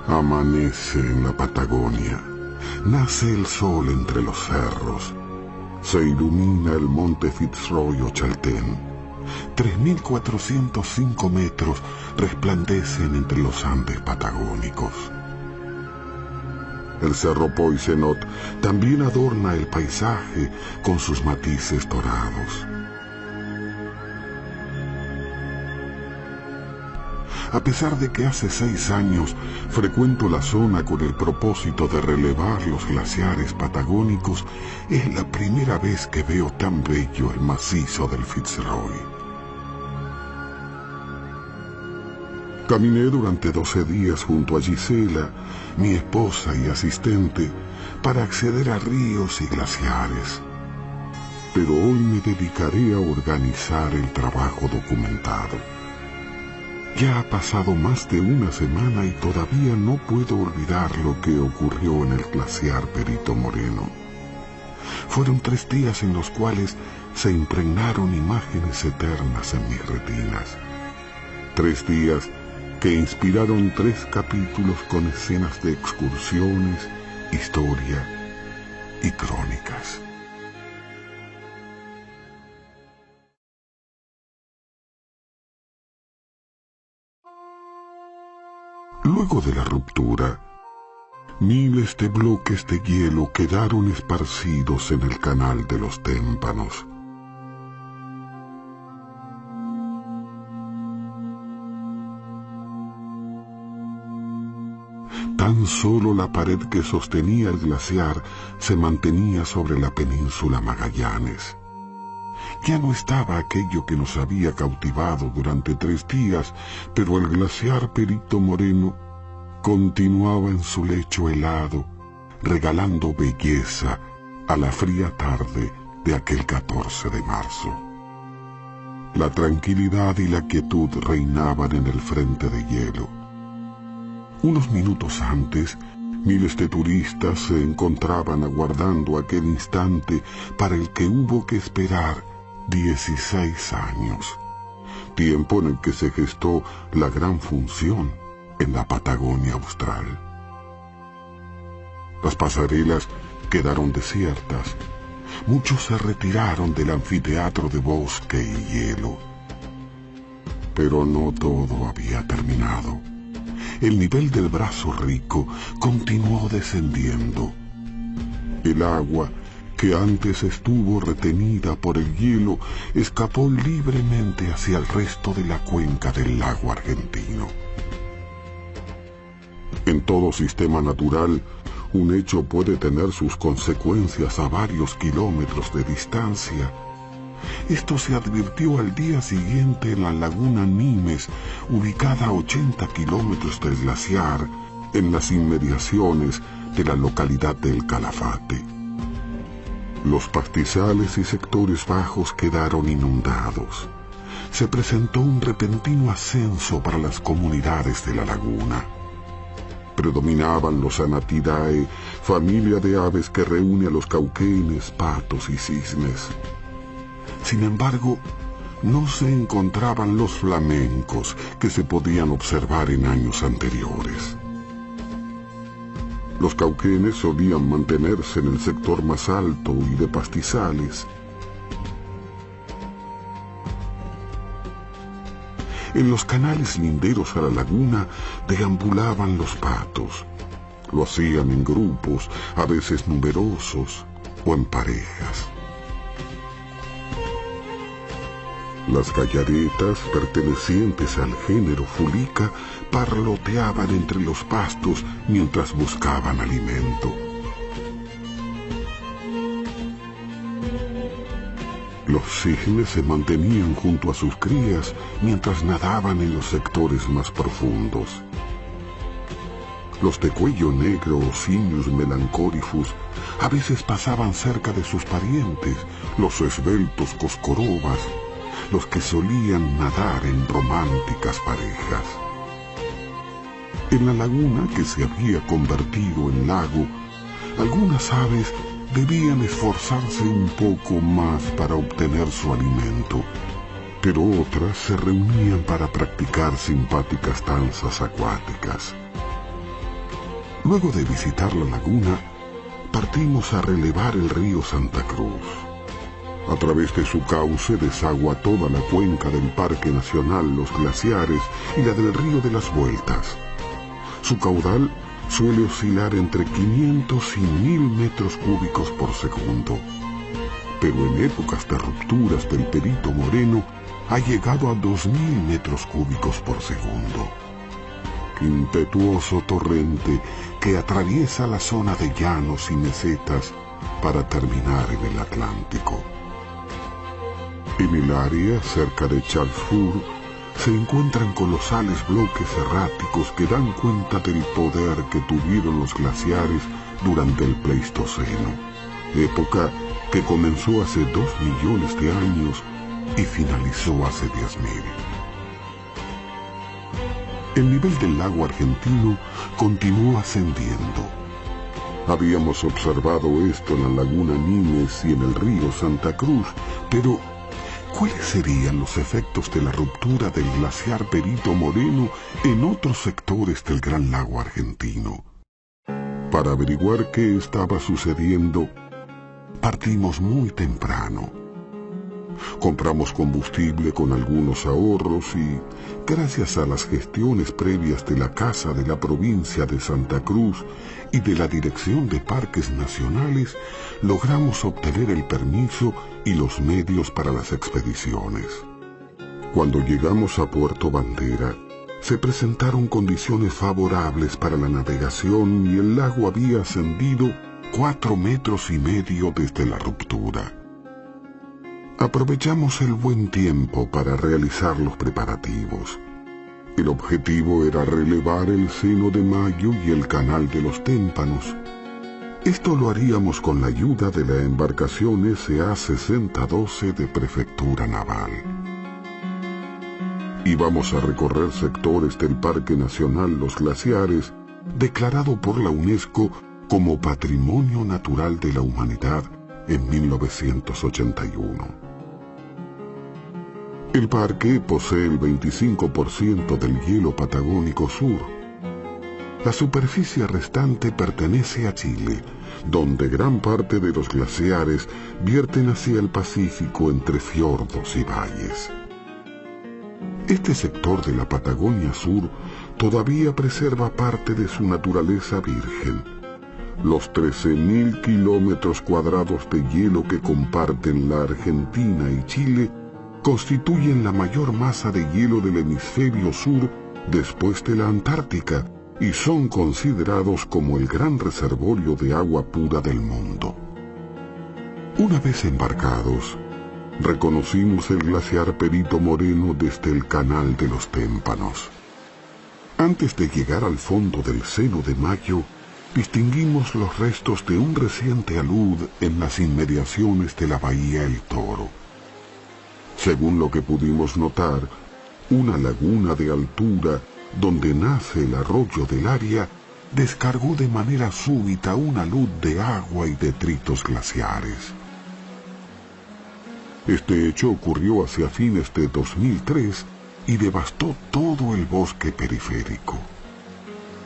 Amanece en la Patagonia, nace el sol entre los cerros, se ilumina el monte Fitzroy o Chaltén. 3.405 metros resplandecen entre los Andes patagónicos. El cerro Poisenot también adorna el paisaje con sus matices dorados. A pesar de que hace 6 años frecuento la zona con el propósito de relevar los glaciares patagónicos, es la primera vez que veo tan bello el macizo del Fitzroy. Caminé durante 12 días junto a Gisela, mi esposa y asistente, para acceder a ríos y glaciares. Pero hoy me dedicaré a organizar el trabajo documentado. Ya ha pasado más de una semana y todavía no puedo olvidar lo que ocurrió en el glaciar Perito Moreno. Fueron 3 días en los cuales se impregnaron imágenes eternas en mis retinas. 3 días que inspiraron 3 capítulos con escenas de excursiones, historia y crónicas. Luego de la ruptura, miles de bloques de hielo quedaron esparcidos en el canal de los témpanos. Tan solo la pared que sostenía el glaciar se mantenía sobre la península Magallanes. Ya no estaba aquello que nos había cautivado durante 3 días, pero el glaciar Perito Moreno continuaba en su lecho helado, regalando belleza a la fría tarde de aquel 14 de marzo. La tranquilidad y la quietud reinaban en el frente de hielo. Unos minutos antes, miles de turistas se encontraban aguardando aquel instante para el que hubo que esperar 16 años, tiempo en el que se gestó la gran función en la Patagonia Austral. Las pasarelas quedaron desiertas. Muchos se retiraron del anfiteatro de bosque y hielo. Pero no todo había terminado. El nivel del Brazo Rico continuó descendiendo. El agua, que antes estuvo retenida por el hielo, escapó libremente hacia el resto de la cuenca del lago argentino. En todo sistema natural, un hecho puede tener sus consecuencias a varios kilómetros de distancia. Esto se advirtió al día siguiente en la laguna Nimes, ubicada a 80 kilómetros del glaciar, en las inmediaciones de la localidad del Calafate. Los pastizales y sectores bajos quedaron inundados. Se presentó un repentino ascenso para las comunidades de la laguna. Predominaban los Anatidae, familia de aves que reúne a los cauquenes, patos y cisnes. Sin embargo, no se encontraban los flamencos que se podían observar en años anteriores. Los cauquenes solían mantenerse en el sector más alto y de pastizales. En los canales linderos a la laguna deambulaban los patos. Lo hacían en grupos, a veces numerosos o en parejas. Las gallaretas, pertenecientes al género Fulica, parloteaban entre los pastos mientras buscaban alimento. Los cisnes se mantenían junto a sus crías mientras nadaban en los sectores más profundos. Los de cuello negro o Simius melancorifus a veces pasaban cerca de sus parientes, los esbeltos coscorobas, los que solían nadar en románticas parejas. En la laguna, que se había convertido en lago, algunas aves debían esforzarse un poco más para obtener su alimento, pero otras se reunían para practicar simpáticas danzas acuáticas. Luego de visitar la laguna, partimos a relevar el río Santa Cruz. A través de su cauce desagua toda la cuenca del Parque Nacional Los Glaciares y la del Río de las Vueltas. Su caudal suele oscilar entre 500 y 1000 metros cúbicos por segundo, pero en épocas de rupturas del Perito Moreno ha llegado a 2000 metros cúbicos por segundo. Impetuoso torrente que atraviesa la zona de llanos y mesetas para terminar en el Atlántico. En el área, cerca de Charlesfort, se encuentran colosales bloques erráticos que dan cuenta del poder que tuvieron los glaciares durante el Pleistoceno, época que comenzó hace 2 millones de años y finalizó hace 10.000. El nivel del lago argentino continuó ascendiendo. Habíamos observado esto en la laguna Nimes y en el río Santa Cruz, pero ¿cuáles serían los efectos de la ruptura del glaciar Perito Moreno en otros sectores del gran lago argentino? Para averiguar qué estaba sucediendo, partimos muy temprano. Compramos combustible con algunos ahorros y, gracias a las gestiones previas de la Casa de la Provincia de Santa Cruz y de la Dirección de Parques Nacionales, logramos obtener el permiso y los medios para las expediciones. Cuando llegamos a Puerto Bandera, se presentaron condiciones favorables para la navegación y el lago había ascendido 4,5 metros desde la ruptura. Aprovechamos el buen tiempo para realizar los preparativos. El objetivo era relevar el Seno de Mayo y el Canal de los Témpanos. Esto lo haríamos con la ayuda de la embarcación SA-6012 de Prefectura Naval. Íbamos a recorrer sectores del Parque Nacional Los Glaciares, declarado por la UNESCO como Patrimonio Natural de la Humanidad en 1981. El parque posee el 25% del hielo patagónico sur. La superficie restante pertenece a Chile, donde gran parte de los glaciares vierten hacia el Pacífico entre fiordos y valles. Este sector de la Patagonia Sur todavía preserva parte de su naturaleza virgen. Los 13.000 kilómetros cuadrados de hielo que comparten la Argentina y Chile constituyen la mayor masa de hielo del hemisferio sur después de la Antártica y son considerados como el gran reservorio de agua pura del mundo. Una vez embarcados, reconocimos el glaciar Perito Moreno desde el Canal de los Témpanos. Antes de llegar al fondo del Seno de Mayo, distinguimos los restos de un reciente alud en las inmediaciones de la bahía El Toro. Según lo que pudimos notar, una laguna de altura donde nace el arroyo del área descargó de manera súbita una luz de agua y detritos glaciares. Este hecho ocurrió hacia fines de 2003 y devastó todo el bosque periférico.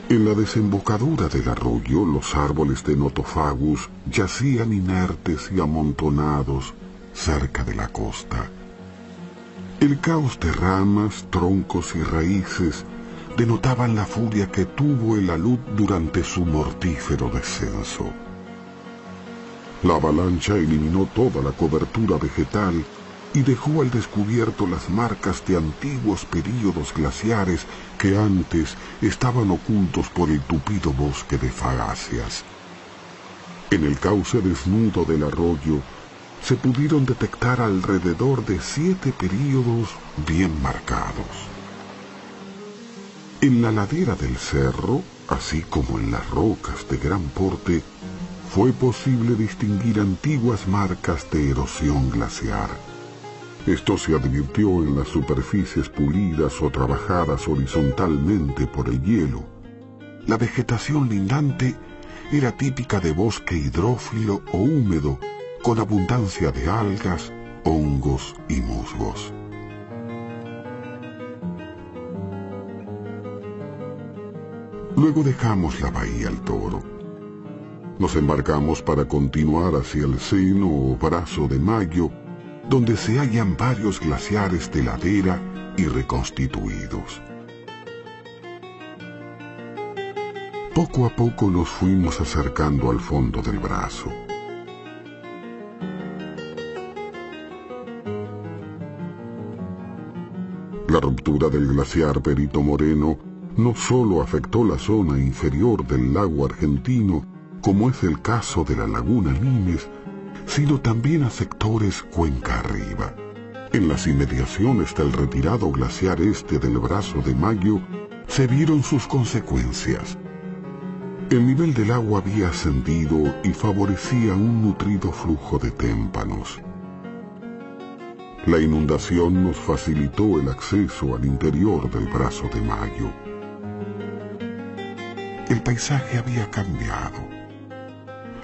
En la desembocadura del arroyo, los árboles de Nothofagus yacían inertes y amontonados cerca de la costa. El caos de ramas, troncos y raíces denotaban la furia que tuvo el alud durante su mortífero descenso. La avalancha eliminó toda la cobertura vegetal y dejó al descubierto las marcas de antiguos períodos glaciares que antes estaban ocultos por el tupido bosque de fagáceas. En el cauce desnudo del arroyo se pudieron detectar alrededor de 7 períodos bien marcados. En la ladera del cerro, así como en las rocas de gran porte, fue posible distinguir antiguas marcas de erosión glaciar. Esto se advirtió en las superficies pulidas o trabajadas horizontalmente por el hielo. La vegetación lindante era típica de bosque hidrófilo o húmedo, con abundancia de algas, hongos y musgos. Luego dejamos la Bahía El Toro. Nos embarcamos para continuar hacia el seno o brazo de Mayo, donde se hallan varios glaciares de ladera y reconstituidos. Poco a poco nos fuimos acercando al fondo del brazo. La ruptura del glaciar Perito Moreno no solo afectó la zona inferior del lago argentino, como es el caso de la laguna Nimes, sino también a sectores cuenca arriba. En las inmediaciones del retirado glaciar este del brazo de Mayo se vieron sus consecuencias. El nivel del agua había ascendido y favorecía un nutrido flujo de témpanos. La inundación nos facilitó el acceso al interior del brazo de Mayo. El paisaje había cambiado.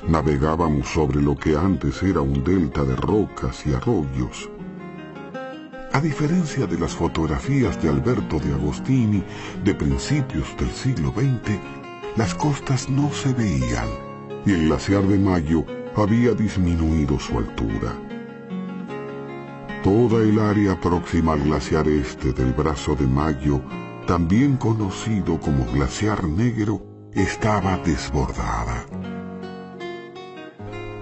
Navegábamos sobre lo que antes era un delta de rocas y arroyos. A diferencia de las fotografías de Alberto de Agostini de principios del siglo XX, las costas no se veían y el glaciar de Mayo había disminuido su altura. Toda el área próxima al glaciar este del brazo de Mayo, también conocido como glaciar negro, estaba desbordada.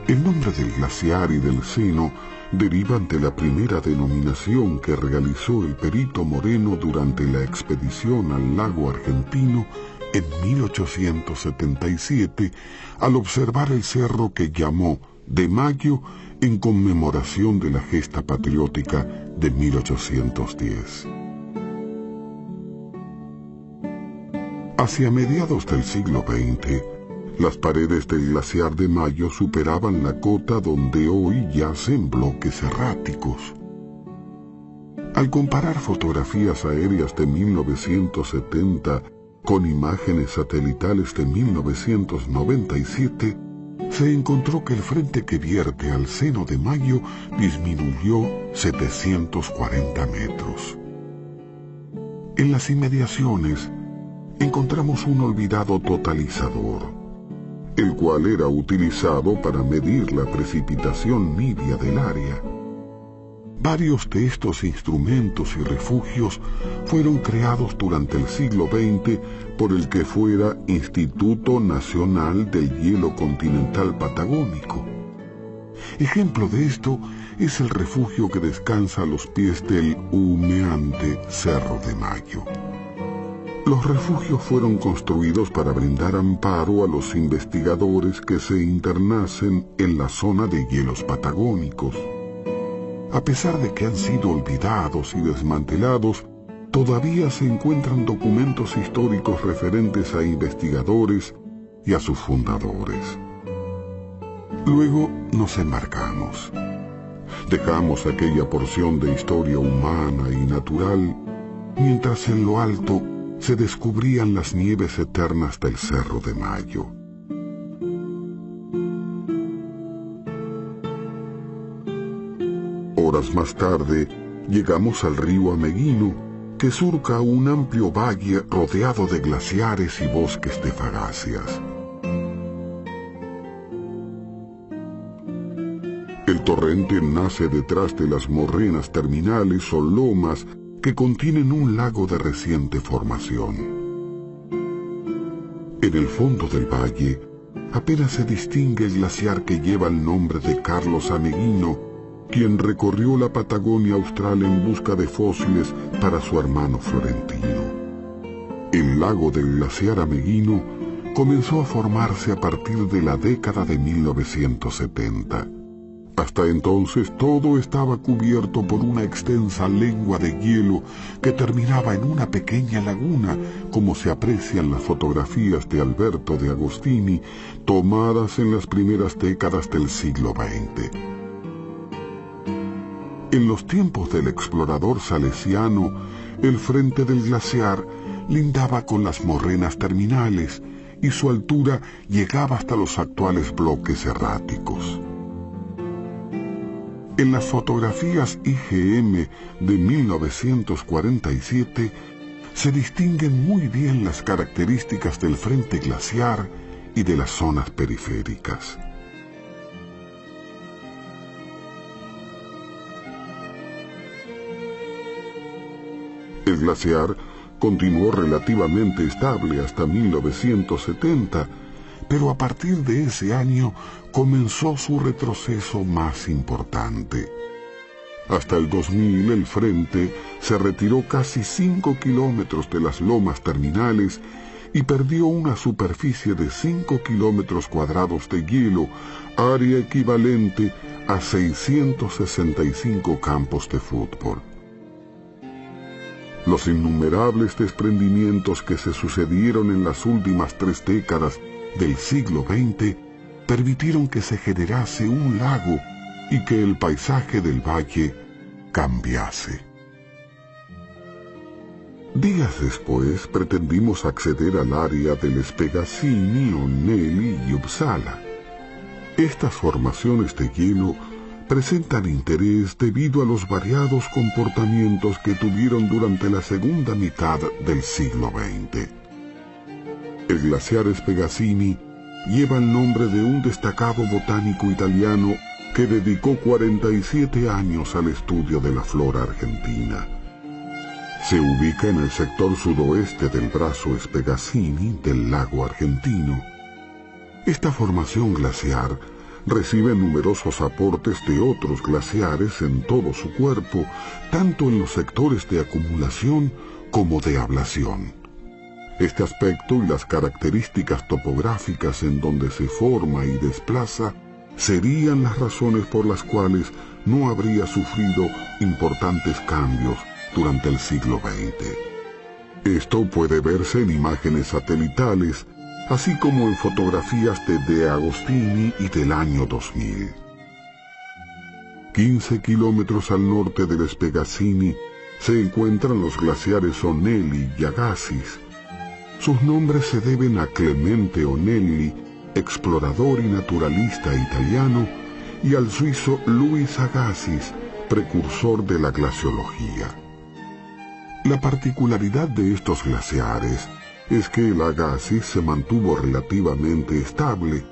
El nombre del glaciar y del seno derivan de la primera denominación que realizó el Perito Moreno durante la expedición al lago argentino en 1877, al observar el cerro que llamó de Mayo en conmemoración de la gesta patriótica de 1810. Hacia mediados del siglo XX, las paredes del glaciar de Mayo superaban la cota donde hoy yacen bloques erráticos. Al comparar fotografías aéreas de 1970 con imágenes satelitales de 1997, se encontró que el frente que vierte al seno de Mayo disminuyó 740 metros. En las inmediaciones encontramos un olvidado totalizador, el cual era utilizado para medir la precipitación nibia del área. Varios de estos instrumentos y refugios fueron creados durante el siglo XX por el que fuera Instituto Nacional del Hielo Continental Patagónico. Ejemplo de esto es el refugio que descansa a los pies del humeante Cerro de Mayo. Los refugios fueron construidos para brindar amparo a los investigadores que se internasen en la zona de hielos patagónicos. A pesar de que han sido olvidados y desmantelados, todavía se encuentran documentos históricos referentes a investigadores y a sus fundadores. Luego nos embarcamos. Dejamos aquella porción de historia humana y natural, mientras en lo alto se descubrían las nieves eternas del Cerro de Mayo. Horas más tarde, llegamos al río Ameguino, que surca un amplio valle rodeado de glaciares y bosques de fagáceas. El torrente nace detrás de las morrenas terminales o lomas que contienen un lago de reciente formación. En el fondo del valle apenas se distingue el glaciar que lleva el nombre de Carlos Ameguino, quien recorrió la Patagonia Austral en busca de fósiles para su hermano Florentino. El lago del glaciar Ameguino comenzó a formarse a partir de la década de 1970. Hasta entonces todo estaba cubierto por una extensa lengua de hielo que terminaba en una pequeña laguna, como se aprecia en las fotografías de Alberto de Agostini, tomadas en las primeras décadas del siglo XX. En los tiempos del explorador salesiano, el frente del glaciar lindaba con las morrenas terminales y su altura llegaba hasta los actuales bloques erráticos. En las fotografías IGM de 1947 se distinguen muy bien las características del frente glaciar y de las zonas periféricas. El glaciar continuó relativamente estable hasta 1970, pero a partir de ese año comenzó su retroceso más importante. Hasta el 2000 el frente se retiró casi 5 kilómetros de las lomas terminales y perdió una superficie de 5 kilómetros cuadrados de hielo, área equivalente a 665 campos de fútbol. Los innumerables desprendimientos que se sucedieron en las últimas 3 décadas del siglo XX permitieron que se generase un lago y que el paisaje del valle cambiase. Días después pretendimos acceder al área del Spegazzini, Onneli y Uppsala. Estas formaciones de hielo presentan interés debido a los variados comportamientos que tuvieron durante la segunda mitad del siglo XX. El glaciar Spegazzini lleva el nombre de un destacado botánico italiano que dedicó 47 años al estudio de la flora argentina. Se ubica en el sector sudoeste del brazo Spegazzini del lago argentino. Esta formación glaciar recibe numerosos aportes de otros glaciares en todo su cuerpo, tanto en los sectores de acumulación como de ablación. Este aspecto y las características topográficas en donde se forma y desplaza serían las razones por las cuales no habría sufrido importantes cambios durante el siglo XX. Esto puede verse en imágenes satelitales, así como en fotografías de De Agostini y del año 2000. 15 kilómetros al norte del Spegazzini se encuentran los glaciares Onneli y Agassiz. Sus nombres se deben a Clemente Onneli, explorador y naturalista italiano, y al suizo Louis Agassiz, precursor de la glaciología. La particularidad de estos glaciares es que el Agassiz se mantuvo relativamente estable,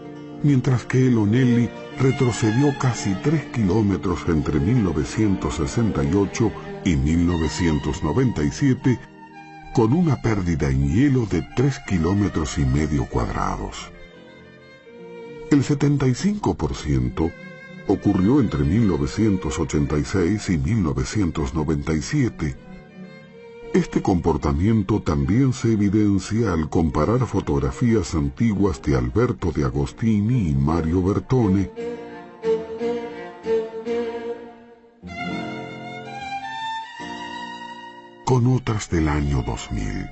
mientras que el Onneli retrocedió casi 3 kilómetros entre 1968 y 1997, con una pérdida en hielo de 3,5 kilómetros cuadrados. El 75% ocurrió entre 1986 y 1997. Este comportamiento también se evidencia al comparar fotografías antiguas de Alberto de Agostini y Mario Bertone con otras del año 2000.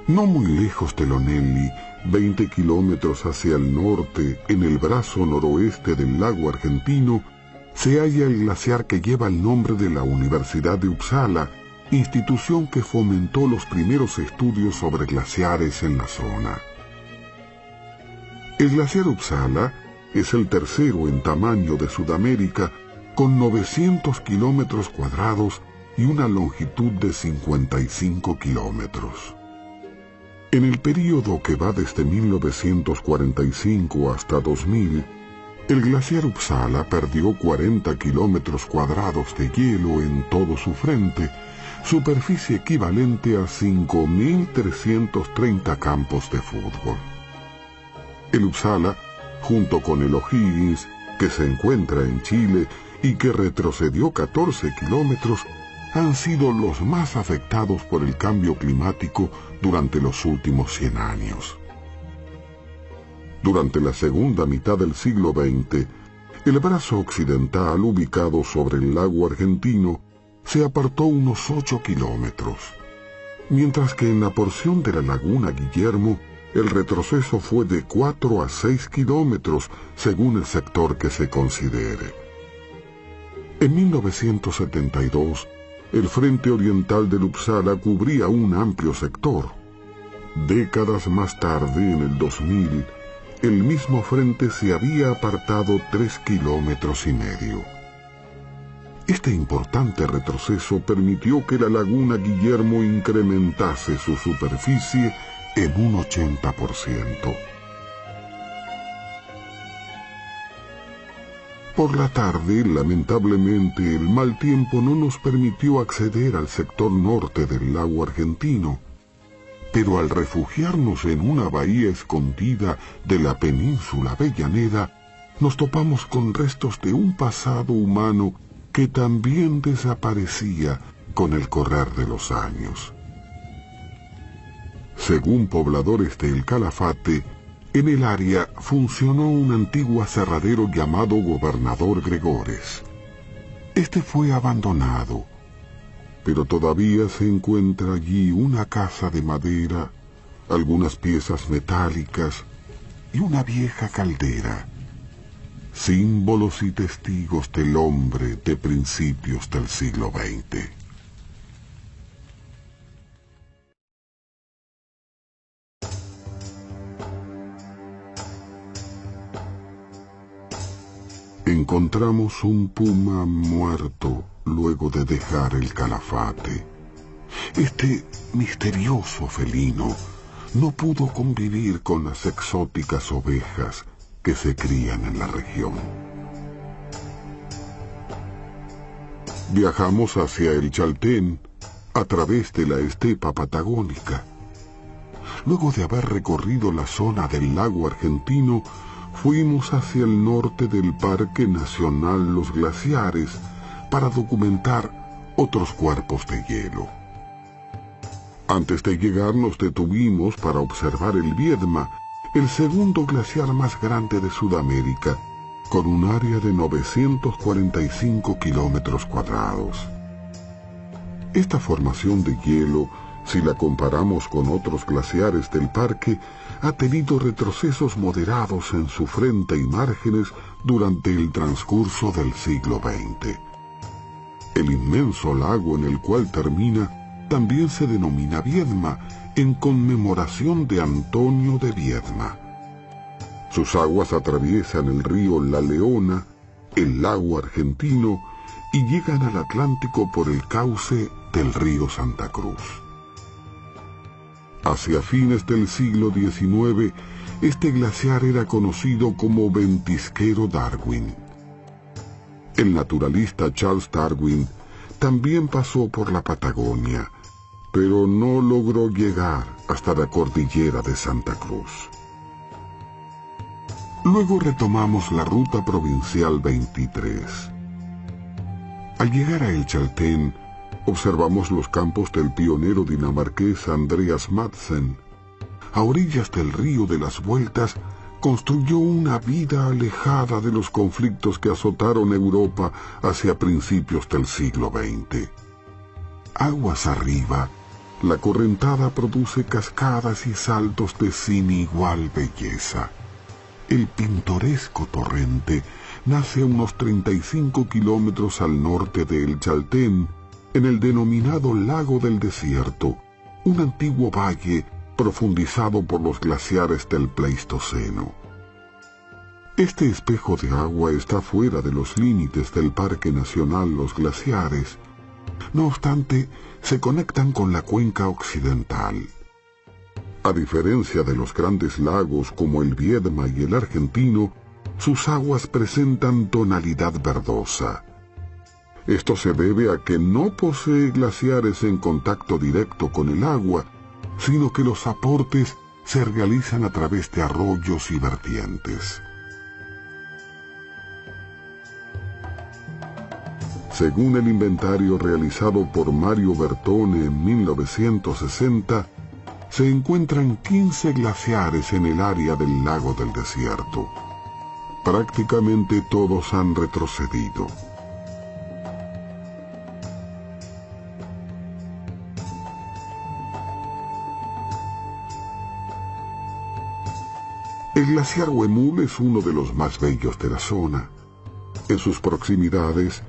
No muy lejos del Onneli, 20 kilómetros hacia el norte, en el brazo noroeste del lago argentino, se halla el glaciar que lleva el nombre de la Universidad de Uppsala, institución que fomentó los primeros estudios sobre glaciares en la zona. El glaciar Uppsala es el tercero en tamaño de Sudamérica, con 900 kilómetros cuadrados y una longitud de 55 kilómetros. En el período que va desde 1945 hasta 2000, el glaciar Uppsala perdió 40 kilómetros cuadrados de hielo en todo su frente, superficie equivalente a 5.330 campos de fútbol. El Uppsala, junto con el O'Higgins, que se encuentra en Chile y que retrocedió 14 kilómetros, han sido los más afectados por el cambio climático durante los últimos 100 años. Durante la segunda mitad del siglo XX, el brazo occidental ubicado sobre el lago argentino se apartó unos 8 kilómetros, mientras que en la porción de la laguna Guillermo el retroceso fue de 4 a 6 kilómetros según el sector que se considere. En 1972, el frente oriental del Uppsala cubría un amplio sector. Décadas más tarde, en el 2000, el mismo frente se había apartado 3,5 kilómetros. Este importante retroceso permitió que la laguna Guillermo incrementase su superficie en un 80%. Por la tarde, lamentablemente, el mal tiempo no nos permitió acceder al sector norte del lago argentino, pero al refugiarnos en una bahía escondida de la península Avellaneda, nos topamos con restos de un pasado humano que también desaparecía con el correr de los años. Según pobladores del Calafate, en el área funcionó un antiguo aserradero llamado Gobernador Gregores. Este fue abandonado, pero todavía se encuentra allí una casa de madera, algunas piezas metálicas y una vieja caldera, símbolos y testigos del hombre de principios del siglo XX. Encontramos un puma muerto luego de dejar el Calafate. Este misterioso felino no pudo convivir con las exóticas ovejas que se crían en la región. Viajamos hacia el Chaltén a través de la estepa patagónica. Luego de haber recorrido la zona del lago argentino, fuimos hacia el norte del Parque Nacional Los Glaciares para documentar otros cuerpos de hielo. Antes de llegar nos detuvimos para observar el Viedma, el segundo glaciar más grande de Sudamérica, con un área de 945 kilómetros cuadrados. Esta formación de hielo, si la comparamos con otros glaciares del parque, ha tenido retrocesos moderados en su frente y márgenes durante el transcurso del siglo XX. El inmenso lago en el cual termina también se denomina Viedma, en conmemoración de Antonio de Viedma. Sus aguas atraviesan el río La Leona, el lago argentino, y llegan al Atlántico por el cauce del río Santa Cruz. Hacia fines del siglo XIX, este glaciar era conocido como Ventisquero Darwin. El naturalista Charles Darwin también pasó por la Patagonia, pero no logró llegar hasta la cordillera de Santa Cruz. Luego retomamos la ruta provincial 23. Al llegar a El Chaltén, observamos los campos del pionero dinamarqués Andreas Madsen. A orillas del río de las Vueltas, construyó una vida alejada de los conflictos que azotaron Europa hacia principios del siglo XX. Aguas arriba, la correntada produce cascadas y saltos de sin igual belleza. El pintoresco torrente nace a unos 35 kilómetros al norte de El Chaltén, en el denominado Lago del Desierto, un antiguo valle profundizado por los glaciares del Pleistoceno. Este espejo de agua está fuera de los límites del Parque Nacional Los Glaciares. No obstante, se conectan con la cuenca occidental. A diferencia de los grandes lagos como el Viedma y el Argentino, sus aguas presentan tonalidad verdosa. Esto se debe a que no posee glaciares en contacto directo con el agua, sino que los aportes se realizan a través de arroyos y vertientes. Según el inventario realizado por Mario Bertone en 1960, se encuentran 15 glaciares en el área del lago del desierto. Prácticamente todos han retrocedido. El glaciar Huemul es uno de los más bellos de la zona. En sus proximidades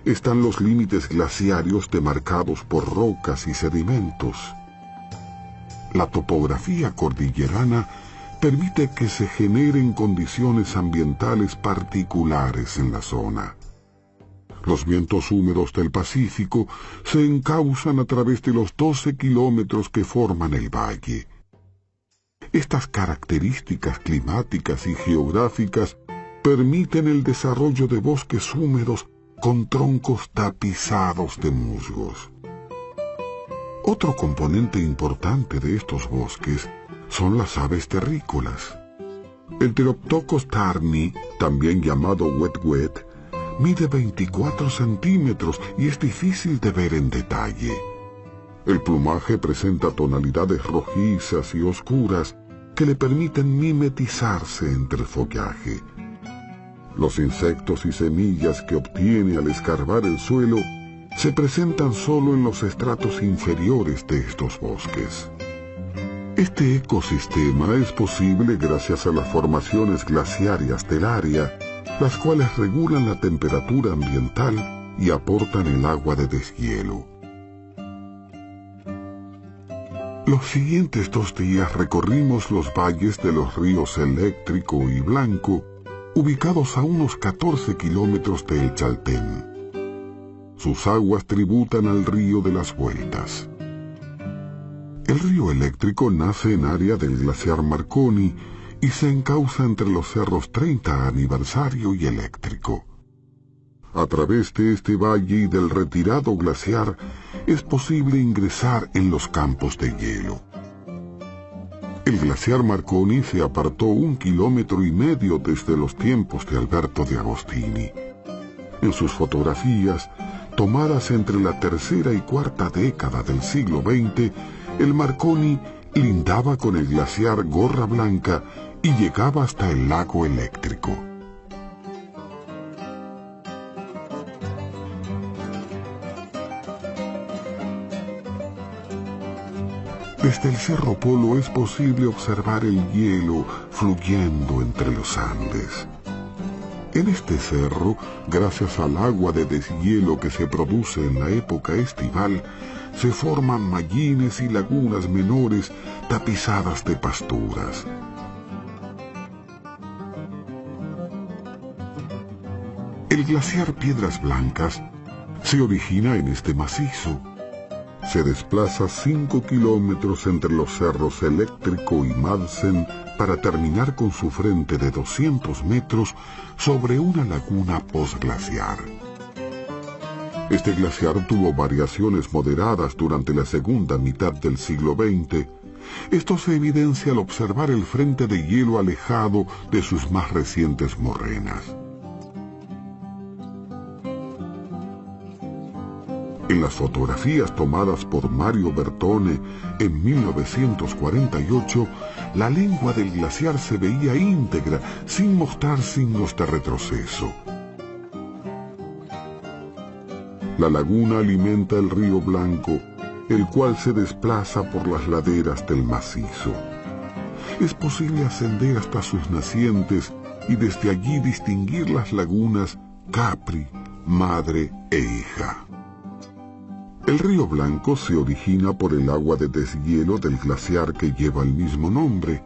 están los límites glaciarios demarcados por rocas y sedimentos. La topografía cordillerana permite que se generen condiciones ambientales particulares en la zona. Los vientos húmedos del Pacífico se encausan a través de los 12 kilómetros que forman el valle. Estas características climáticas y geográficas permiten el desarrollo de bosques húmedos con troncos tapizados de musgos. Otro componente importante de estos bosques son las aves terrícolas. El Pteroptochos tarni, también llamado wet-wet, mide 24 centímetros y es difícil de ver en detalle. El plumaje presenta tonalidades rojizas y oscuras que le permiten mimetizarse entre el follaje. Los insectos y semillas que obtiene al escarbar el suelo se presentan solo en los estratos inferiores de estos bosques. Este ecosistema es posible gracias a las formaciones glaciarias del área, las cuales regulan la temperatura ambiental y aportan el agua de deshielo. Los siguientes 2 días recorrimos los valles de los ríos Eléctrico y Blanco, ubicados a unos 14 kilómetros de El Chaltén. Sus aguas tributan al río de las Vueltas. El río Eléctrico nace en área del glaciar Marconi y se encauza entre los cerros 30 Aniversario y Eléctrico. A través de este valle y del retirado glaciar es posible ingresar en los campos de hielo. El glaciar Marconi se apartó 1,5 kilómetros desde los tiempos de Alberto de Agostini. En sus fotografías, tomadas entre la tercera y cuarta década del siglo XX, el Marconi lindaba con el glaciar Gorra Blanca y llegaba hasta el lago Eléctrico. Desde el Cerro Polo es posible observar el hielo fluyendo entre los Andes. En este cerro, gracias al agua de deshielo que se produce en la época estival, se forman mallines y lagunas menores tapizadas de pasturas. El glaciar Piedras Blancas se origina en este macizo. Se desplaza 5 kilómetros entre los cerros Eléctrico y Madsen para terminar con su frente de 200 metros sobre una laguna postglaciar. Este glaciar tuvo variaciones moderadas durante la segunda mitad del siglo XX. Esto se evidencia al observar el frente de hielo alejado de sus más recientes morrenas. En las fotografías tomadas por Mario Bertone en 1948, la lengua del glaciar se veía íntegra, sin mostrar signos de retroceso. La laguna alimenta el río Blanco, el cual se desplaza por las laderas del macizo. Es posible ascender hasta sus nacientes y desde allí distinguir las lagunas Capri, Madre e Hija. El río Blanco se origina por el agua de deshielo del glaciar que lleva el mismo nombre.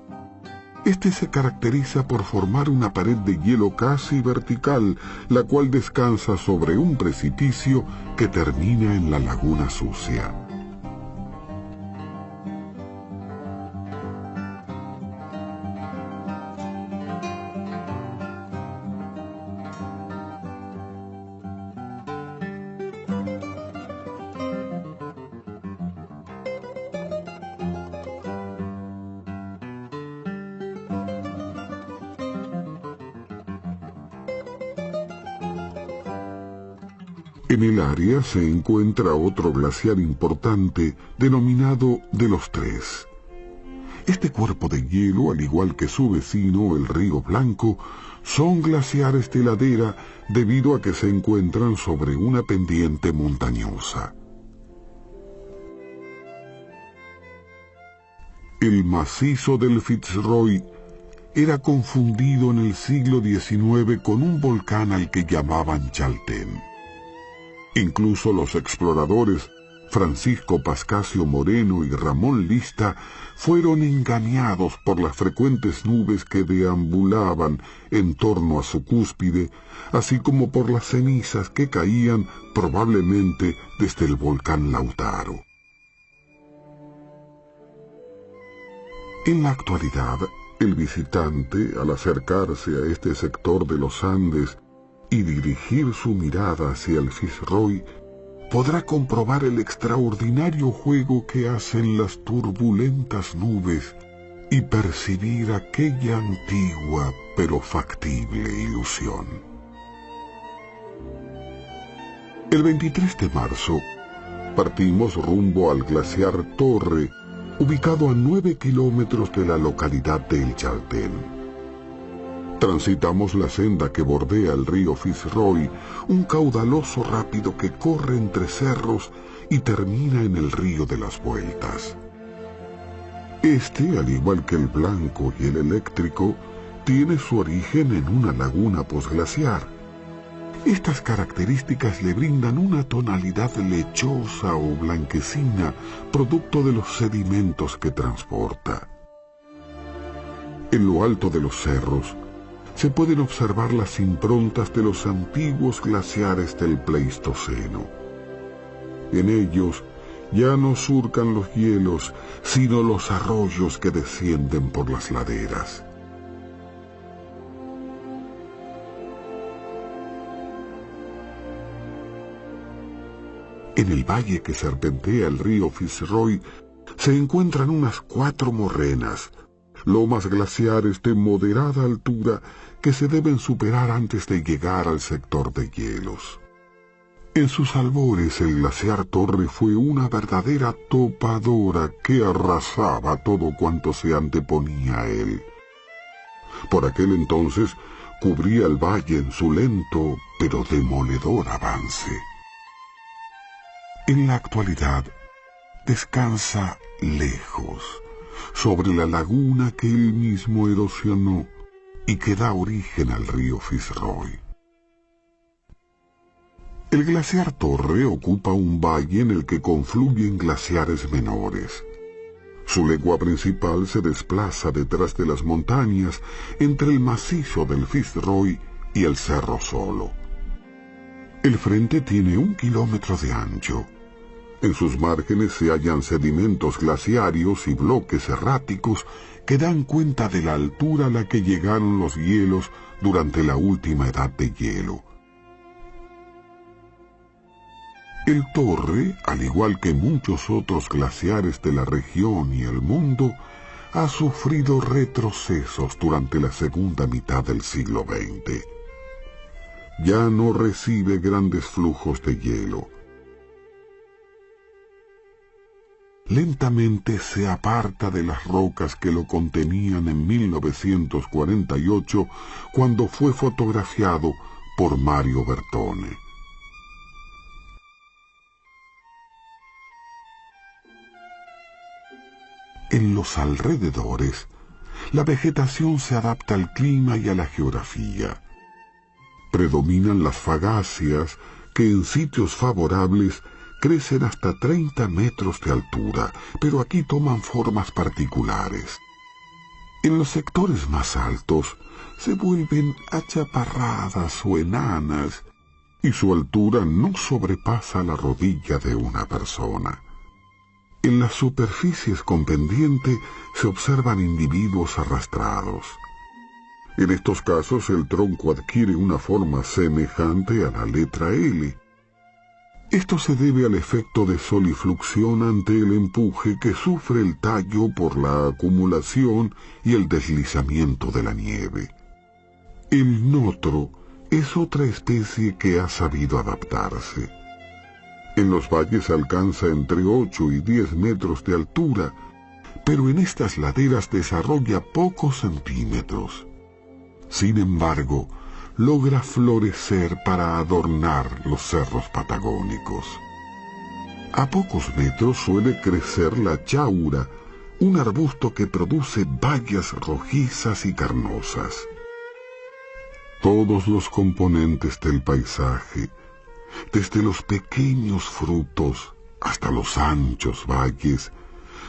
Este se caracteriza por formar una pared de hielo casi vertical, la cual descansa sobre un precipicio que termina en la Laguna Sucia. En el área se encuentra otro glaciar importante denominado de los Tres. Este cuerpo de hielo, al igual que su vecino, el río Blanco, son glaciares de ladera debido a que se encuentran sobre una pendiente montañosa. El macizo del Fitzroy era confundido en el siglo XIX con un volcán al que llamaban Chaltén. Incluso los exploradores Francisco Pascasio Moreno y Ramón Lista fueron engañados por las frecuentes nubes que deambulaban en torno a su cúspide, así como por las cenizas que caían probablemente desde el volcán Lautaro. En la actualidad, el visitante, al acercarse a este sector de los Andes y dirigir su mirada hacia el Fitzroy, podrá comprobar el extraordinario juego que hacen las turbulentas nubes y percibir aquella antigua pero factible ilusión. El 23 de marzo partimos rumbo al glaciar Torre, ubicado a 9 kilómetros de la localidad de El Chaltén. Transitamos la senda que bordea el río Fitzroy, un caudaloso rápido que corre entre cerros y termina en el río de las Vueltas. Este, al igual que el Blanco y el Eléctrico, tiene su origen en una laguna posglaciar. Estas características le brindan una tonalidad lechosa o blanquecina, producto de los sedimentos que transporta. En lo alto de los cerros se pueden observar las improntas de los antiguos glaciares del Pleistoceno. En ellos ya no surcan los hielos, sino los arroyos que descienden por las laderas. En el valle que serpentea el río Fitzroy se encuentran unas 4 morrenas, lomas glaciares de moderada altura que se deben superar antes de llegar al sector de hielos. En sus albores el glaciar Torre fue una verdadera topadora que arrasaba todo cuanto se anteponía a él. Por aquel entonces cubría el valle en su lento pero demoledor avance. En la actualidad descansa lejos, sobre la laguna que él mismo erosionó y que da origen al río Fitzroy. El glaciar Torre ocupa un valle en el que confluyen glaciares menores. Su legua principal se desplaza detrás de las montañas entre el macizo del Fitzroy y el Cerro Solo. El frente tiene 1 kilómetro de ancho. En sus márgenes se hallan sedimentos glaciarios y bloques erráticos que dan cuenta de la altura a la que llegaron los hielos durante la última edad de hielo. El Torre, al igual que muchos otros glaciares de la región y el mundo, ha sufrido retrocesos durante la segunda mitad del siglo XX. Ya no recibe grandes flujos de hielo. Lentamente se aparta de las rocas que lo contenían en 1948, cuando fue fotografiado por Mario Bertone. En los alrededores, la vegetación se adapta al clima y a la geografía. Predominan las fagáceas que en sitios favorables crecen hasta 30 metros de altura, pero aquí toman formas particulares. En los sectores más altos se vuelven achaparradas o enanas, y su altura no sobrepasa la rodilla de una persona. En las superficies con pendiente se observan individuos arrastrados. En estos casos el tronco adquiere una forma semejante a la letra L. Esto se debe al efecto de solifluxión ante el empuje que sufre el tallo por la acumulación y el deslizamiento de la nieve. El notro es otra especie que ha sabido adaptarse. En los valles alcanza entre 8 y 10 metros de altura, pero en estas laderas desarrolla pocos centímetros. Sin embargo, logra florecer para adornar los cerros patagónicos. A pocos metros suele crecer la chaura, un arbusto que produce bayas rojizas y carnosas. Todos los componentes del paisaje, desde los pequeños frutos hasta los anchos valles,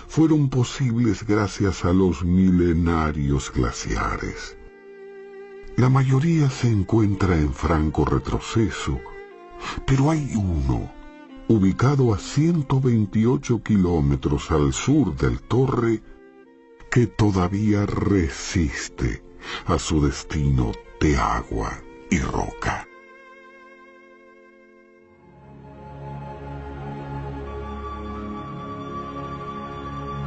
fueron posibles gracias a los milenarios glaciares. La mayoría se encuentra en franco retroceso, pero hay uno, ubicado a 128 kilómetros al sur del Torre, que todavía resiste a su destino de agua y roca.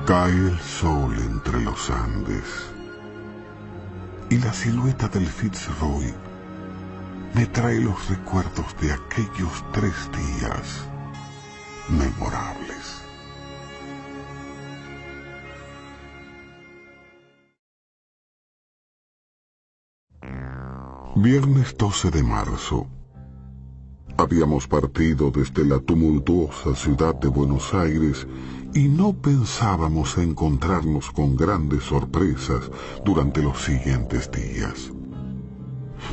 Cae el sol entre los Andes y la silueta del Fitzroy me trae los recuerdos de aquellos 3 días memorables. Viernes 12 de marzo. Habíamos partido desde la tumultuosa ciudad de Buenos Aires y no pensábamos encontrarnos con grandes sorpresas durante los siguientes días.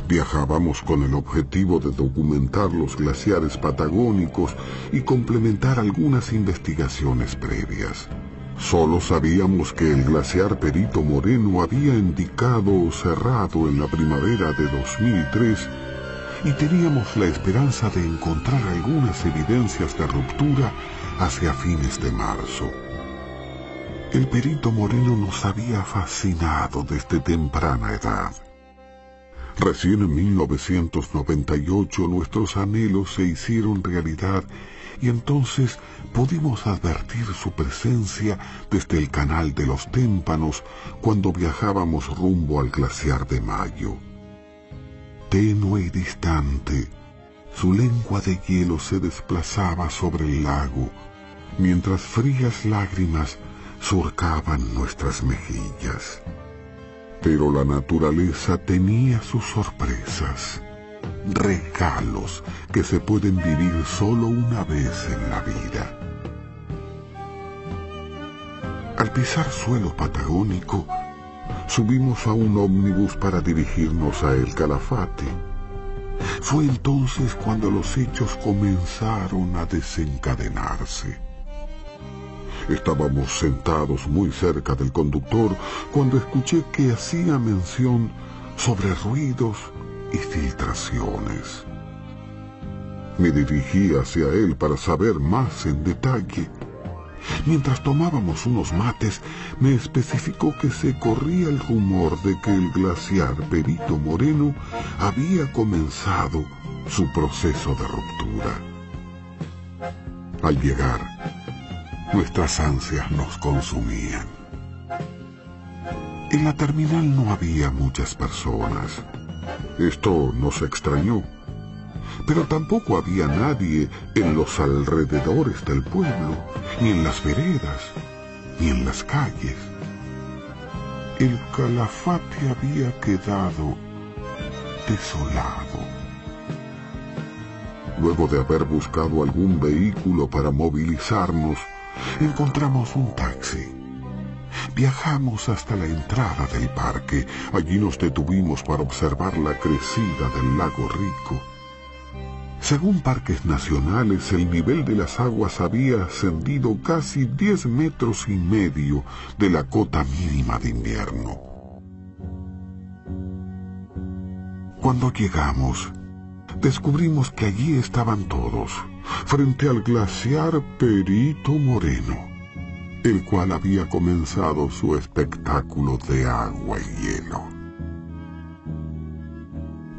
Viajábamos con el objetivo de documentar los glaciares patagónicos y complementar algunas investigaciones previas. Solo sabíamos que el glaciar Perito Moreno había indicado cerrado en la primavera de 2003 y teníamos la esperanza de encontrar algunas evidencias de ruptura hacia fines de marzo. El Perito Moreno nos había fascinado desde temprana edad. Recién en 1998 nuestros anhelos se hicieron realidad y entonces pudimos advertir su presencia desde el Canal de los Témpanos cuando viajábamos rumbo al glaciar de Mayo. Tenue y distante, su lengua de hielo se desplazaba sobre el lago, mientras frías lágrimas surcaban nuestras mejillas. Pero la naturaleza tenía sus sorpresas, regalos que se pueden vivir solo una vez en la vida. Al pisar suelo patagónico, subimos a un ómnibus para dirigirnos a El Calafate. Fue entonces cuando los hechos comenzaron a desencadenarse. Estábamos sentados muy cerca del conductor cuando escuché que hacía mención sobre ruidos y filtraciones. Me dirigí hacia él para saber más en detalle. Mientras tomábamos unos mates, me especificó que se corría el rumor de que el glaciar Perito Moreno había comenzado su proceso de ruptura. Al llegar, nuestras ansias nos consumían. En la terminal no había muchas personas. Esto nos extrañó, pero tampoco había nadie en los alrededores del pueblo, ni en las veredas, ni en las calles. El Calafate había quedado desolado. Luego de haber buscado algún vehículo para movilizarnos, encontramos un taxi. Viajamos hasta la entrada del parque. Allí nos detuvimos para observar la crecida del lago Rico. Según parques nacionales, el nivel de las aguas había ascendido casi 10,5 metros de la cota mínima de invierno. Cuando llegamos, descubrimos que allí estaban todos, frente al glaciar Perito Moreno, el cual había comenzado su espectáculo de agua y hielo.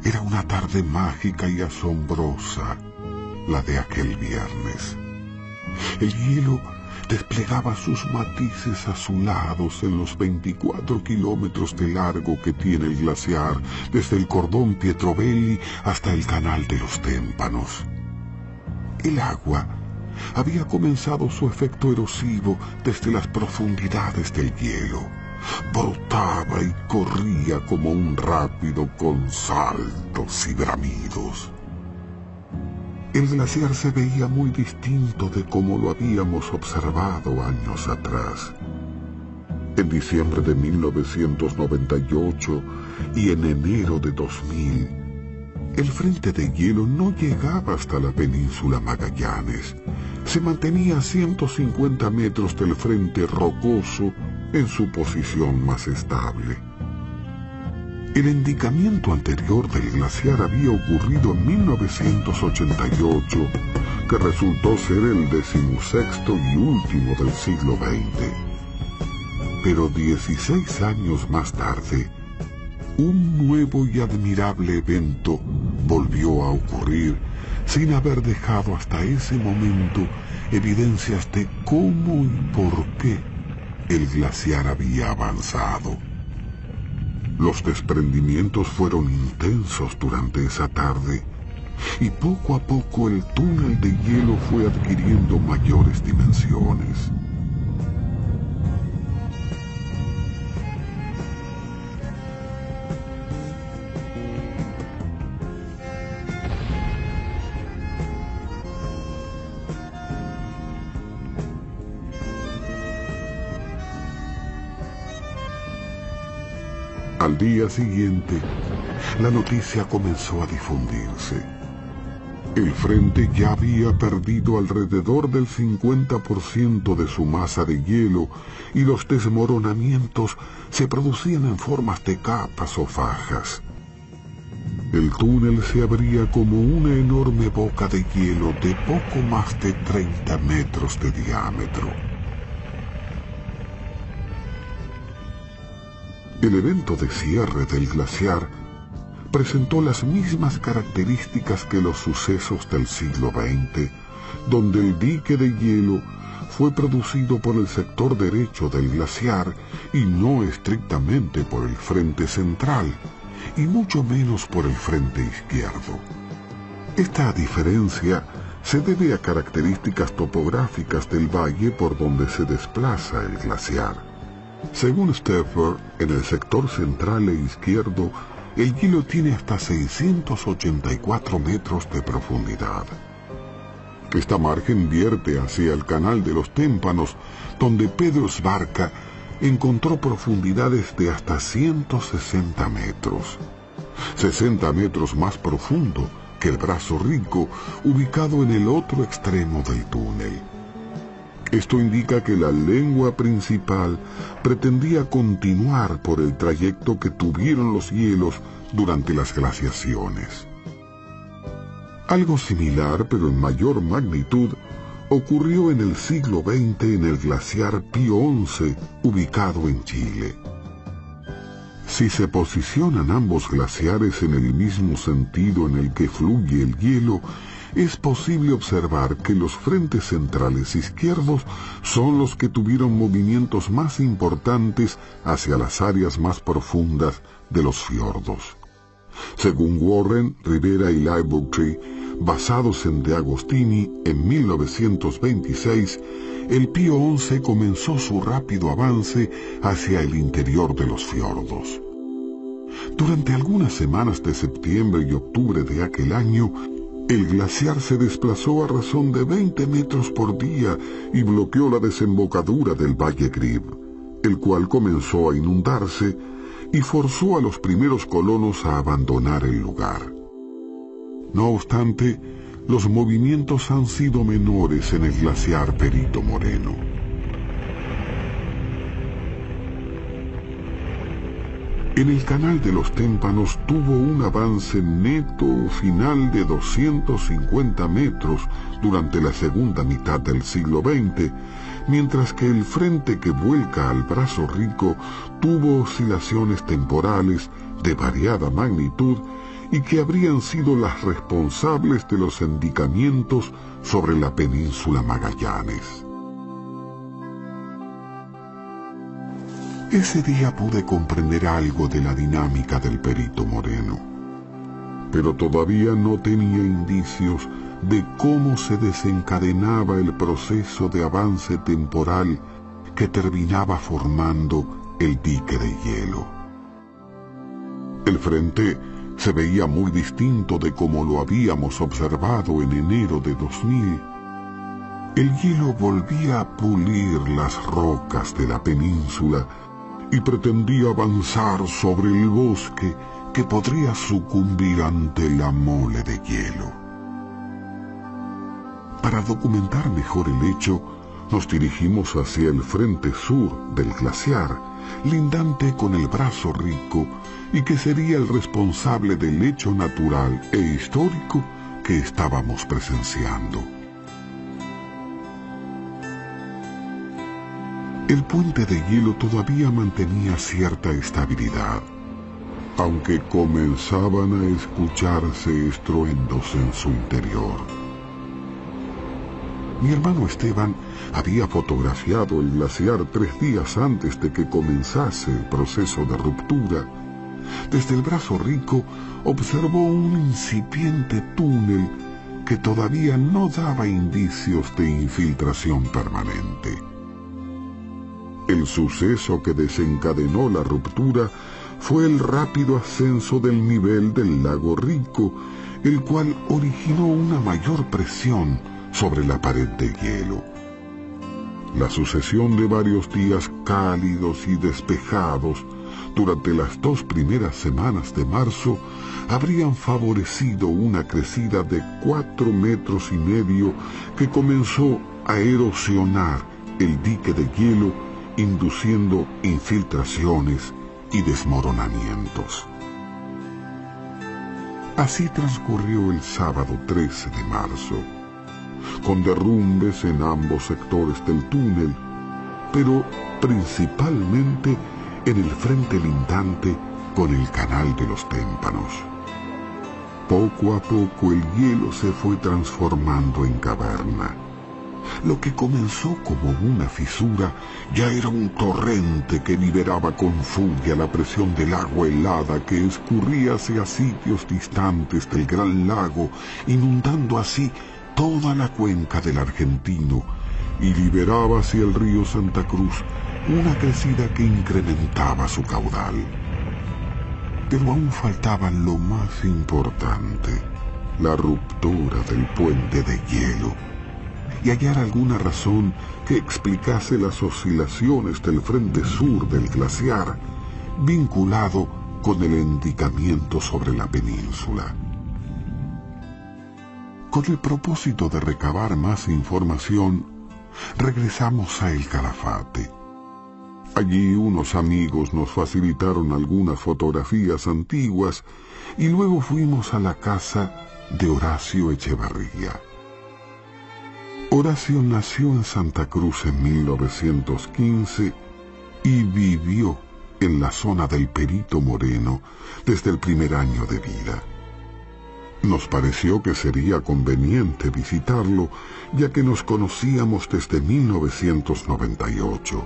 Era una tarde mágica y asombrosa, la de aquel viernes. El hielo desplegaba sus matices azulados en los 24 kilómetros de largo que tiene el glaciar, desde el cordón Pietro-Belli hasta el Canal de los Témpanos. El agua había comenzado su efecto erosivo desde las profundidades del hielo. Brotaba y corría como un rápido con saltos y bramidos. El glaciar se veía muy distinto de como lo habíamos observado años atrás. En diciembre de 1998 y en enero de 2000, el frente de hielo no llegaba hasta la península Magallanes, se mantenía a 150 metros del frente rocoso en su posición más estable. El endicamiento anterior del glaciar había ocurrido en 1988, que resultó ser el 16º y último del siglo XX. Pero 16 años más tarde, un nuevo y admirable evento volvió a ocurrir sin haber dejado hasta ese momento evidencias de cómo y por qué el glaciar había avanzado. Los desprendimientos fueron intensos durante esa tarde y poco a poco el túnel de hielo fue adquiriendo mayores dimensiones. Al día siguiente, la noticia comenzó a difundirse. El frente ya había perdido alrededor del 50% de su masa de hielo y los desmoronamientos se producían en formas de capas o fajas. El túnel se abría como una enorme boca de hielo de poco más de 30 metros de diámetro. El evento de cierre del glaciar presentó las mismas características que los sucesos del siglo XX, donde el dique de hielo fue producido por el sector derecho del glaciar y no estrictamente por el frente central, y mucho menos por el frente izquierdo. Esta diferencia se debe a características topográficas del valle por donde se desplaza el glaciar. Según Stafford, en el sector central e izquierdo, el hielo tiene hasta 684 metros de profundidad. Esta margen vierte hacia el canal de los Témpanos, donde Pedro Svarka encontró profundidades de hasta 160 metros. 60 metros más profundo que el Brazo Rico, ubicado en el otro extremo del túnel. Esto indica que la lengua principal pretendía continuar por el trayecto que tuvieron los hielos durante las glaciaciones. Algo similar, pero en mayor magnitud, ocurrió en el siglo XX en el glaciar Pío XI, ubicado en Chile. Si se posicionan ambos glaciares en el mismo sentido en el que fluye el hielo, es posible observar que los frentes centrales izquierdos son los que tuvieron movimientos más importantes hacia las áreas más profundas de los fiordos. Según Warren, Rivera y Liebowtree, basados en De Agostini, en 1926, el Pío XI comenzó su rápido avance hacia el interior de los fiordos. Durante algunas semanas de septiembre y octubre de aquel año, el glaciar se desplazó a razón de 20 metros por día y bloqueó la desembocadura del Valle Grib, el cual comenzó a inundarse y forzó a los primeros colonos a abandonar el lugar. No obstante, los movimientos han sido menores en el glaciar Perito Moreno. En el canal de los Témpanos tuvo un avance neto final de 250 metros durante la segunda mitad del siglo XX, mientras que el frente que vuelca al Brazo Rico tuvo oscilaciones temporales de variada magnitud y que habrían sido las responsables de los endicamientos sobre la península Magallanes. Ese día pude comprender algo de la dinámica del Perito Moreno, pero todavía no tenía indicios de cómo se desencadenaba el proceso de avance temporal que terminaba formando el dique de hielo. El frente se veía muy distinto de como lo habíamos observado en enero de 2000. El hielo volvía a pulir las rocas de la península y pretendía avanzar sobre el bosque que podría sucumbir ante la mole de hielo. Para documentar mejor el hecho, nos dirigimos hacia el frente sur del glaciar, lindante con el Brazo Rico, y que sería el responsable del hecho natural e histórico que estábamos presenciando. El puente de hielo todavía mantenía cierta estabilidad, aunque comenzaban a escucharse estruendos en su interior. Mi hermano Esteban había fotografiado el glaciar 3 días antes de que comenzase el proceso de ruptura. Desde el Brazo Rico observó un incipiente túnel que todavía no daba indicios de infiltración permanente. El suceso que desencadenó la ruptura fue el rápido ascenso del nivel del lago Rico, el cual originó una mayor presión sobre la pared de hielo. La sucesión de varios días cálidos y despejados durante las 2 primeras semanas de marzo habrían favorecido una crecida de 4,5 metros que comenzó a erosionar el dique de hielo, induciendo infiltraciones y desmoronamientos. Así transcurrió el sábado 13 de marzo, con derrumbes en ambos sectores del túnel, pero principalmente en el frente lindante con el Canal de los Témpanos. Poco a poco el hielo se fue transformando en caverna. Lo que comenzó como una fisura ya era un torrente que liberaba con furia la presión del agua helada que escurría hacia sitios distantes del gran lago, inundando así toda la cuenca del Argentino, y liberaba hacia el río Santa Cruz una crecida que incrementaba su caudal. Pero aún faltaba lo más importante, la ruptura del puente de hielo, y hallar alguna razón que explicase las oscilaciones del frente sur del glaciar, vinculado con el endincamiento sobre la península. Con el propósito de recabar más información, regresamos a El Calafate. Allí unos amigos nos facilitaron algunas fotografías antiguas y luego fuimos a la casa de Horacio Echevarría. Horacio nació en Santa Cruz en 1915 y vivió en la zona del Perito Moreno desde el primer año de vida. Nos pareció que sería conveniente visitarlo, ya que nos conocíamos desde 1998.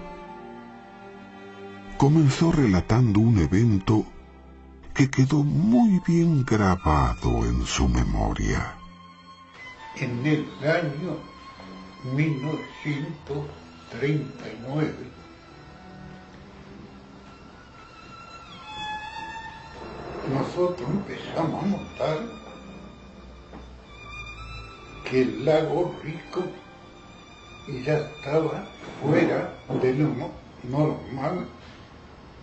Comenzó relatando un evento que quedó muy bien grabado en su memoria. En el año 1939, nosotros empezamos a notar que el lago Rico ya estaba fuera de lo normal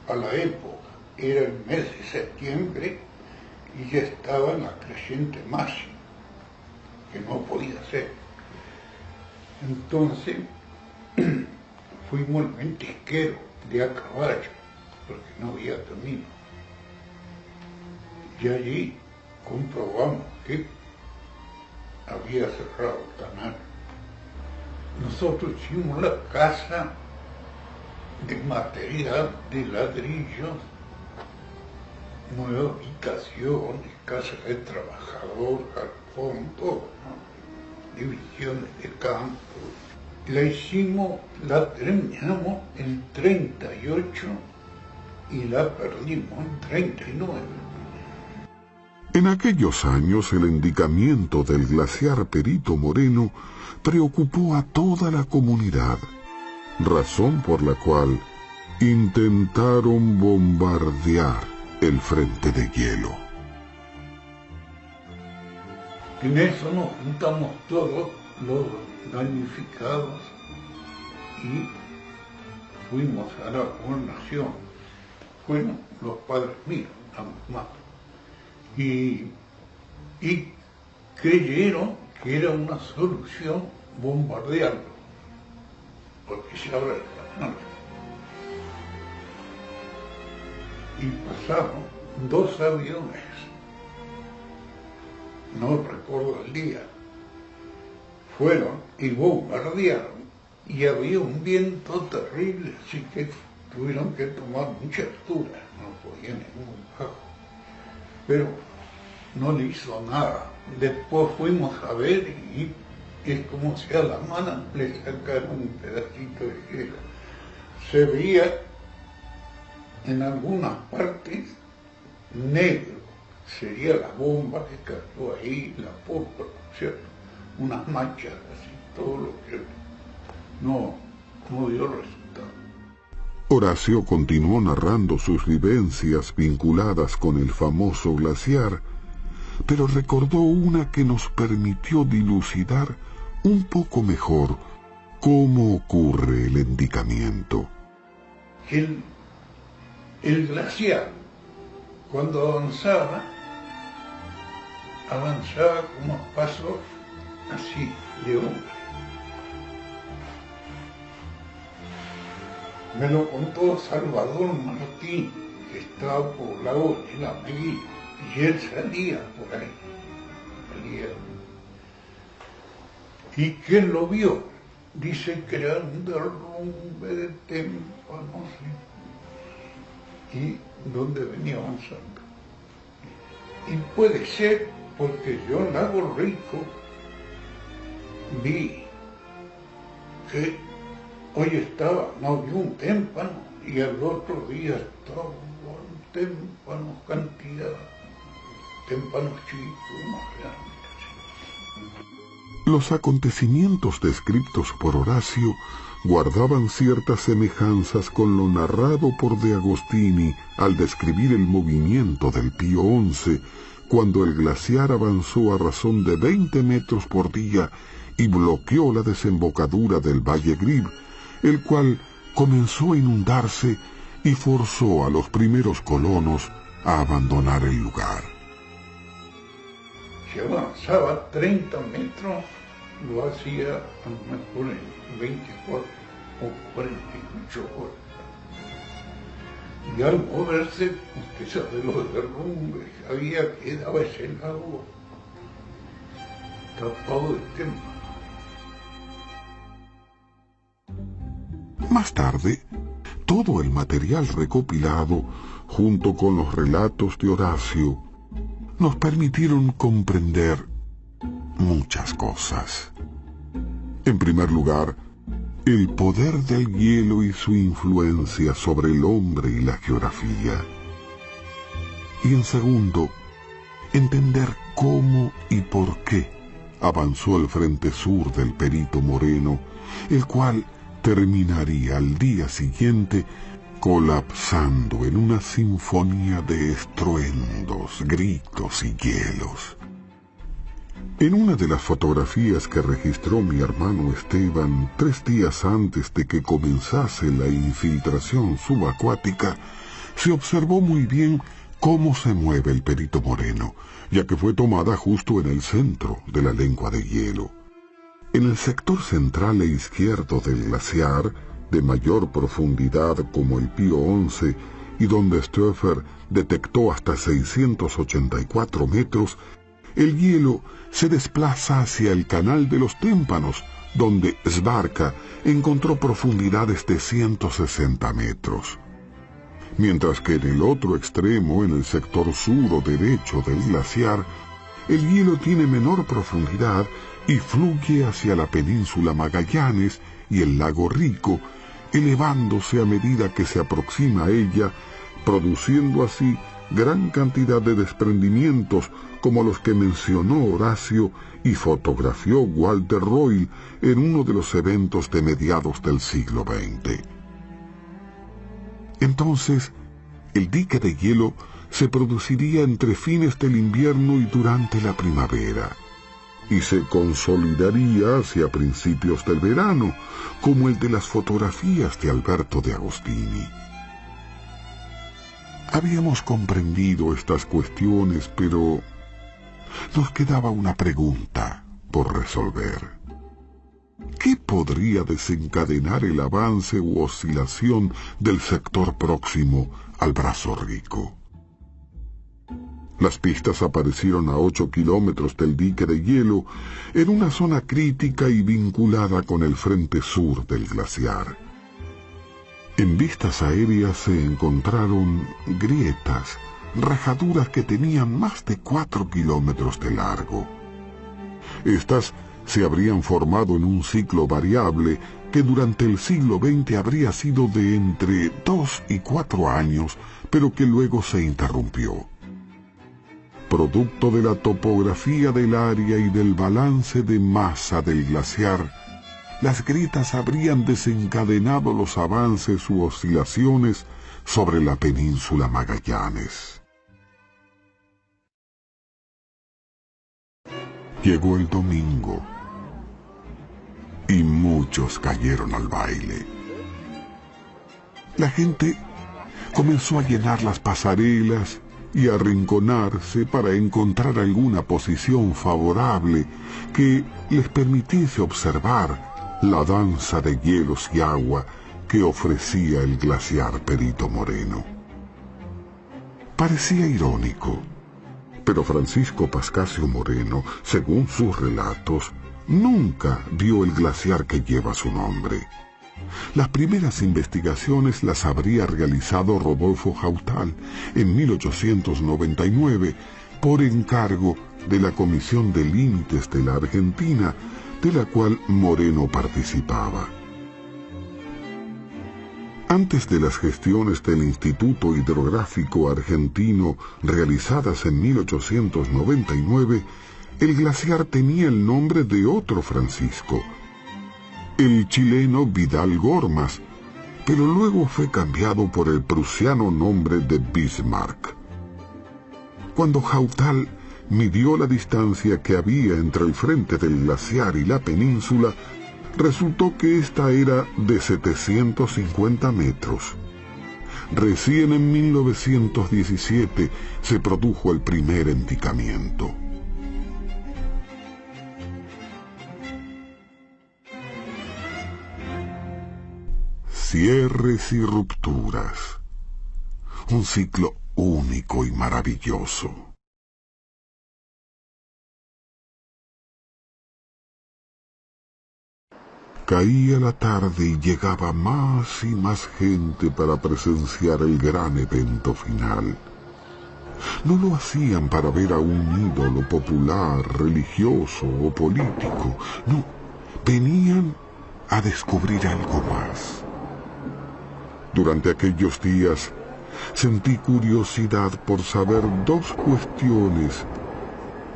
a la época. Era el mes de septiembre y ya estaba en la creciente máxima, que no podía ser. Entonces fuimos al ventisquero de a caballo, porque no había camino. Y allí comprobamos que había cerrado el canal. Nosotros hicimos la casa de material de ladrillos, nuevas habitaciones, casas de trabajador, galpón, todo, ¿no? Divisiones de campo. La terminamos en 38 y la perdimos en 39. En aquellos años el endincamiento del glaciar Perito Moreno preocupó a toda la comunidad, razón por la cual intentaron bombardear el frente de hielo. En eso nos juntamos todos los damnificados y fuimos a la gobernación. Fueron los padres míos, la mamá. Y creyeron que era una solución bombardearlo, porque se abre el canal. Y pasaron 2 aviones, no recuerdo el día, fueron y bombardearon, y había un viento terrible, así que tuvieron que tomar mucha altura, no podían ir muy bajo, pero no le hizo nada. Después fuimos a ver y es como si a la mano le sacaron un pedacito de hielo. Se veía en algunas partes negro, sería la bomba que cayó ahí, la pólvora, ¿cierto? Unas manchas así, todo lo que no dio resultado. Horacio continuó narrando sus vivencias vinculadas con el famoso glaciar, pero recordó una que nos permitió dilucidar un poco mejor cómo ocurre el endicamiento. El glaciar, cuando avanzaba como a pasos así de hombre. Me lo contó Salvador Martín, que estaba por la orilla, y él salía por ahí. ¿Y quién lo vio? Dice que era un derrumbe de témpanos y donde venía avanzando. Y puede ser porque yo en Lago Rico vi que hoy no había un témpano y al otro día estaba un témpano, cantidad, témpanos chicos, más grandes. Los acontecimientos descritos por Horacio guardaban ciertas semejanzas con lo narrado por De Agostini al describir el movimiento del Pío XI, cuando el glaciar avanzó a razón de 20 metros por día y bloqueó la desembocadura del Valle Grib, el cual comenzó a inundarse y forzó a los primeros colonos a abandonar el lugar. Si avanzaba 30 metros, lo hacía a lo mejor en 24 o 48 horas. Y al moverse, usted sabe los derrumbes, había que daba ese lago tapado de témpano. Más tarde, todo el material recopilado, junto con los relatos de Horacio, nos permitieron comprender muchas cosas. En primer lugar, el poder del hielo y su influencia sobre el hombre y la geografía. Y en segundo, entender cómo y por qué avanzó el frente sur del Perito Moreno, el cual terminaría al día siguiente colapsando en una sinfonía de estruendos, gritos y hielos. En una de las fotografías que registró mi hermano Esteban 3 días antes de que comenzase la infiltración subacuática, se observó muy bien cómo se mueve el Perito Moreno, ya que fue tomada justo en el centro de la lengua de hielo. En el sector central e izquierdo del glaciar, de mayor profundidad como el Pío XI, y donde Stoeffer detectó hasta 684 metros, el hielo se desplaza hacia el canal de los témpanos, donde Svarka encontró profundidades de 160 metros. Mientras que en el otro extremo, en el sector sur o derecho del glaciar, el hielo tiene menor profundidad y fluye hacia la península Magallanes y el lago Rico, elevándose a medida que se aproxima a ella, produciendo así gran cantidad de desprendimientos como los que mencionó Horacio y fotografió Walter Royle en uno de los eventos de mediados del siglo XX. Entonces, el dique de hielo se produciría entre fines del invierno y durante la primavera, y se consolidaría hacia principios del verano, como el de las fotografías de Alberto de Agostini. Habíamos comprendido estas cuestiones, pero nos quedaba una pregunta por resolver. ¿Qué podría desencadenar el avance u oscilación del sector próximo al brazo rico? Las pistas aparecieron a 8 kilómetros del dique de hielo, en una zona crítica y vinculada con el frente sur del glaciar. En vistas aéreas se encontraron grietas, rajaduras que tenían más de 4 kilómetros de largo. Estas se habrían formado en un ciclo variable que durante el siglo XX habría sido de entre 2 y 4 años, pero que luego se interrumpió. Producto de la topografía del área y del balance de masa del glaciar, las grietas habrían desencadenado los avances u oscilaciones sobre la península Magallanes. Llegó el domingo y muchos cayeron al baile. La gente comenzó a llenar las pasarelas y a arrinconarse para encontrar alguna posición favorable que les permitiese observar la danza de hielos y agua que ofrecía el glaciar Perito Moreno. Parecía irónico, pero Francisco Pascasio Moreno, según sus relatos, nunca vio el glaciar que lleva su nombre. Las primeras investigaciones las habría realizado Rodolfo Jautal en 1899 por encargo de la Comisión de Límites de la Argentina, de la cual Moreno participaba. Antes de las gestiones del Instituto Hidrográfico Argentino realizadas en 1899, el glaciar tenía el nombre de otro Francisco, el chileno Vidal Gormas, pero luego fue cambiado por el prusiano nombre de Bismarck. Cuando Jautal midió la distancia que había entre el frente del glaciar y la península, resultó que ésta era de 750 metros. Recién en 1917 se produjo el primer enticamiento. Cierres y rupturas. Un ciclo único y maravilloso. Caía la tarde y llegaba más y más gente para presenciar el gran evento final. No lo hacían para ver a un ídolo popular, religioso o político. No, venían a descubrir algo más. Durante aquellos días sentí curiosidad por saber dos cuestiones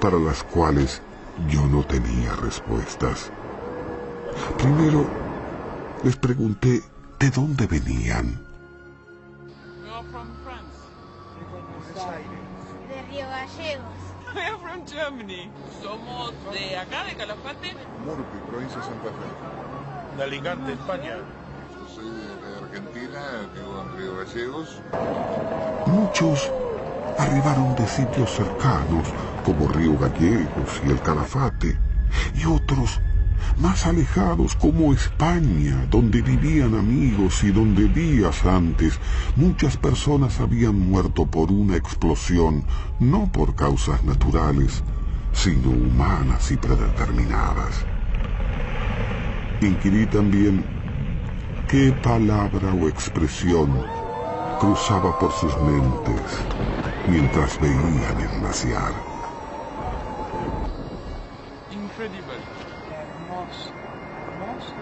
para las cuales yo no tenía respuestas. Primero, les pregunté de dónde venían. De Río Gallegos. We are from Germany. Somos de acá, de Calafate. Murphy, provincia de Santa Fe. De Alicante, España. Yo soy de Argentina, vivo en Río Gallegos. Muchos arribaron de sitios cercanos, como Río Gallegos y el Calafate, y otros más alejados como España, donde vivían amigos y donde días antes muchas personas habían muerto por una explosión, no por causas naturales, sino humanas y predeterminadas. Inquirí también qué palabra o expresión cruzaba por sus mentes mientras veían el glaciar. Incredible.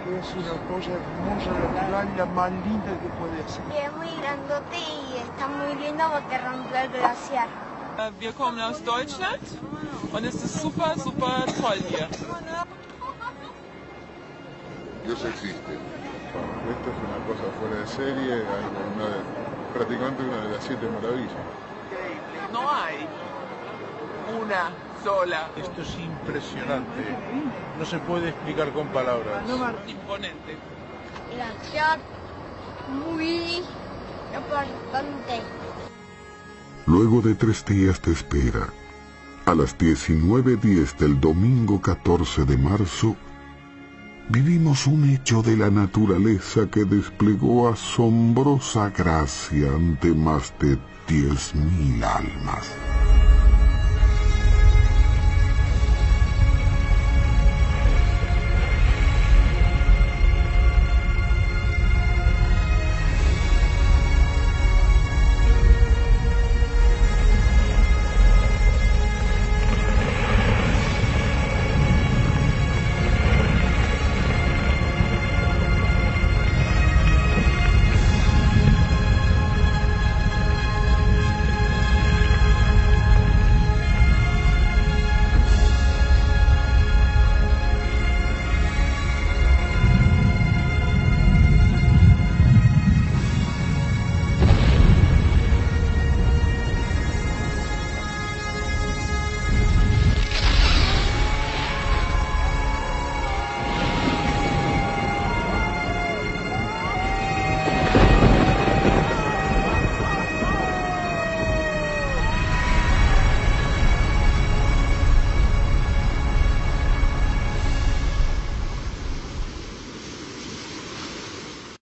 Es una cosa hermosa, la playa más linda que puede ser. Es muy grandote y está muy lindo porque rompió el glaciar. Wir kommen aus Deutschland und es ist super, super toll hier. Dios existe. Esto es una cosa fuera de serie, prácticamente una de las 7 maravillas. No hay una sola. Esto es impresionante. No se puede explicar con palabras. Imponente. Glaciar muy importante. Luego de 3 días de espera, A las 19:10 del domingo 14 de marzo, vivimos un hecho de la naturaleza que desplegó asombrosa gracia ante más de 10.000 almas.